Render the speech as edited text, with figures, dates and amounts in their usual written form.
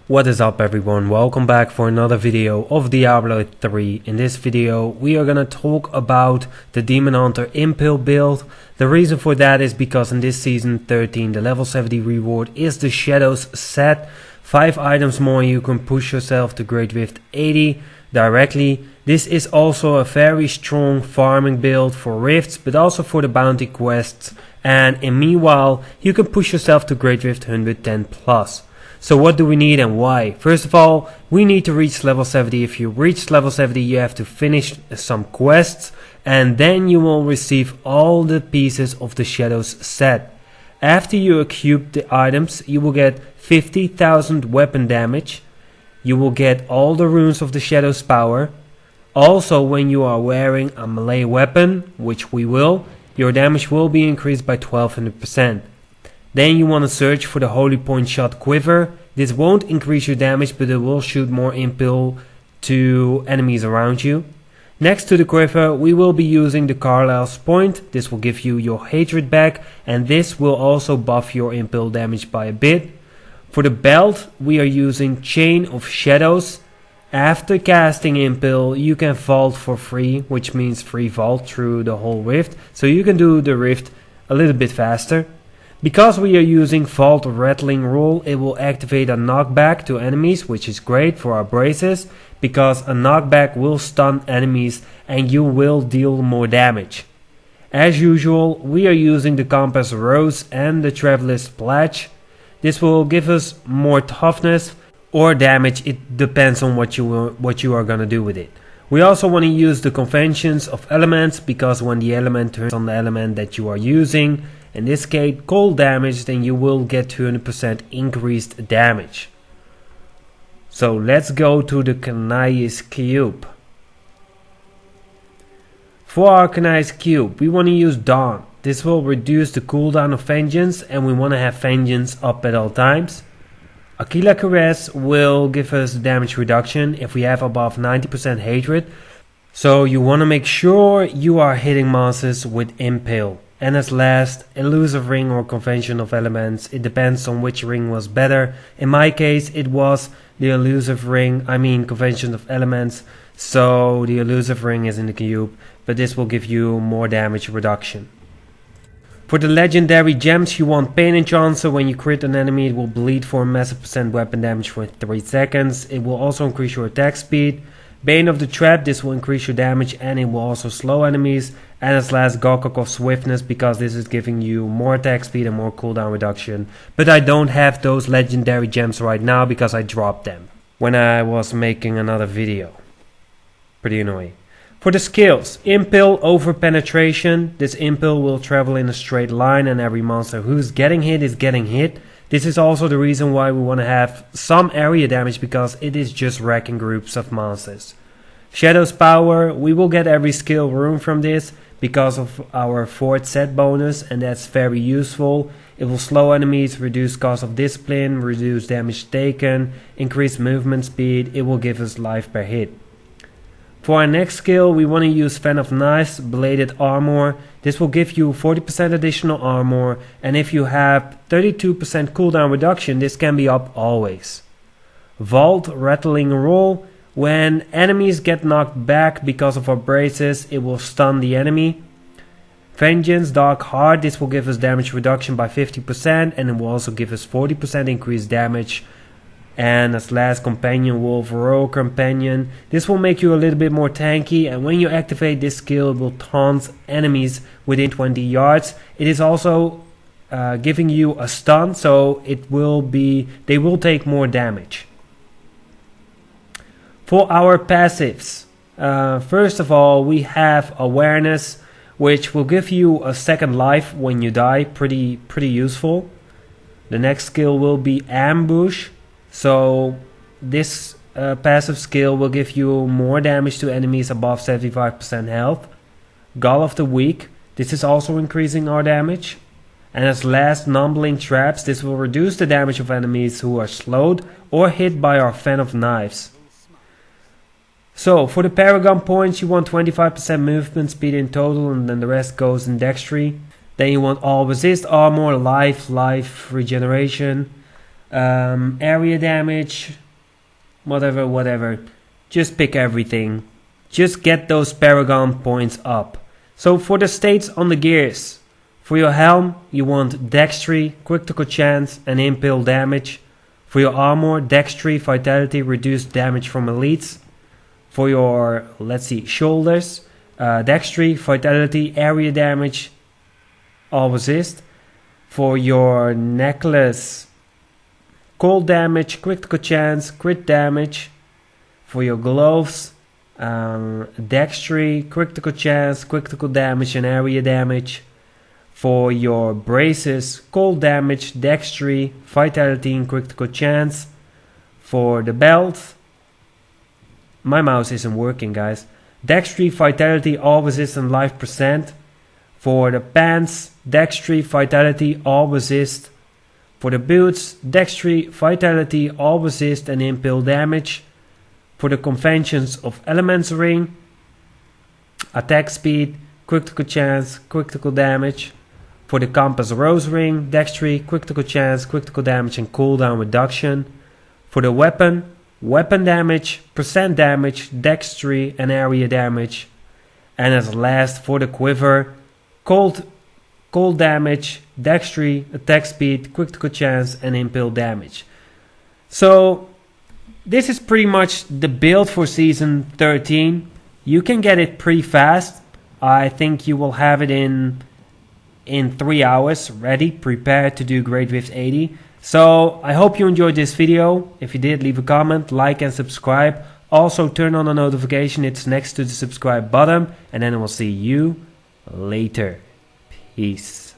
What is up everyone, welcome back for another video of Diablo 3. In this video we are gonna talk about the Demon Hunter IMPALE build. The reason for that is because in this season 13 the level 70 reward is the Shadows set. 5 items more and you can push yourself to Great Rift 80 directly. This is also a very strong farming build for rifts, but also for the bounty quests, and in meanwhile you can push yourself to Great Rift 110 plus. So what do we need and why? First of all, we need to reach level 70. If you reach level 70 you have to finish some quests and then you will receive all the pieces of the Shadows set. After you equip the items you will get 50,000 weapon damage. You will get all the runes of the Shadows power. Also, when you are wearing a melee weapon, which we will, your damage will be increased by 1200%. Then you want to search for the Holy Point Shot Quiver. This won't increase your damage, but it will shoot more impale to enemies around you. Next to the quiver, we will be using the Carlisle's Point. This will give you your hatred back, and this will also buff your impale damage by a bit. For the belt, we are using Chain of Shadows. After casting impale, you can vault for free, which means free vault through the whole rift. So you can do the rift a little bit faster. Because we are using Vault Rattling Roll, it will activate a knockback to enemies, which is great for our braces, because a knockback will stun enemies and you will deal more damage. As usual, we are using the Compass Rose and the Traveler's Pledge. This will give us more toughness or damage, it depends on what you are gonna do with it. We also want to use the Conventions of Elements, because when the element turns on the element that you are using, in this case cold damage, then you will get 200% increased damage. So let's go to the Kanai's Cube. For our Kanai's Cube we want to use Dawn. This will reduce the cooldown of Vengeance and we want to have Vengeance up at all times. Aquila Caress will give us damage reduction if we have above 90% hatred. So you want to make sure you are hitting monsters with Impale. And as last, Elusive Ring or Convention of Elements. It depends on which ring was better. In my case it was the Elusive Ring, Convention of Elements. So the Elusive Ring is in the cube, but this will give you more damage reduction. For the legendary gems you want Pain Enchant, so when you crit an enemy it will bleed for a massive % weapon damage for 3 seconds. It will also increase your attack speed. Bane of the Trap, this will increase your damage and it will also slow enemies. And as last, Gokok of Swiftness, because this is giving you more attack speed and more cooldown reduction. But I don't have those legendary gems right now because I dropped them when I was making another video. Pretty annoying. For the skills, Impale over Penetration. This Impale will travel in a straight line and every monster who's getting hit is getting hit. This is also the reason why we want to have some area damage, because it is just wrecking groups of monsters. Shadow's Power, we will get every skill rune from this because of our 4th set bonus, and that's very useful. It will slow enemies, reduce cost of discipline, reduce damage taken, increase movement speed. It will give us life per hit. For our next skill we want to use Fan of Knives, Bladed Armor. This will give you 40% additional armor, and if you have 32% cooldown reduction this can be up always. Vault Rattling Roll. When enemies get knocked back because of our braces it will stun the enemy. Vengeance Dark Heart. This will give us damage reduction by 50% and it will also give us 40% increased damage. And as last, Companion Wolf, Royal Companion. This will make you a little bit more tanky, and when you activate this skill it will taunt enemies within 20 yards. It is also giving you a stun, so they will take more damage. For our passives, first of all we have Awareness, which will give you a second life when you die. Pretty useful. The next skill will be Ambush. So this passive skill will give you more damage to enemies above 75% health. Gall of the Weak. This is also increasing our damage. And as last, Numbling Traps. This will reduce the damage of enemies who are slowed or hit by our Fan of Knives. So for the Paragon Points you want 25% movement speed in total, and then the rest goes in Dextry. Then you want all resist armor, life regeneration. area damage, whatever. Just pick everything. Just get those Paragon points up. So for the states on the gears, for your helm you want dexterity, critical chance and impale damage. For your armor, dexterity, vitality, reduced damage from elites. For your, let's see, shoulders, dexterity, vitality, area damage, all resist. For your necklace, cold damage, critical chance, crit damage. For your gloves, dexterity, critical chance, critical damage and area damage. For your braces, cold damage, dexterity, vitality and critical chance. For the belt, my mouse isn't working guys, dexterity, vitality, all resist and life percent. For the pants, dexterity, vitality, all resist. For the boots, dexterity, vitality, all resist and impale damage. For the conventions of elements ring, attack speed, critical chance, critical damage. For the compass rose ring, dexterity, critical chance, critical damage and cooldown reduction. For the weapon, weapon damage, percent damage, dexterity and area damage. And as last for the quiver, cold damage, dexterity, attack speed, critical chance and impale damage. So this is pretty much the build for season 13. You can get it pretty fast. I think you will have it in 3 hours ready, prepared to do Great Rift 80. So I hope you enjoyed this video. If you did, leave a comment, like and subscribe. Also turn on the notification, it's next to the subscribe button. And then I will see you later. Peace.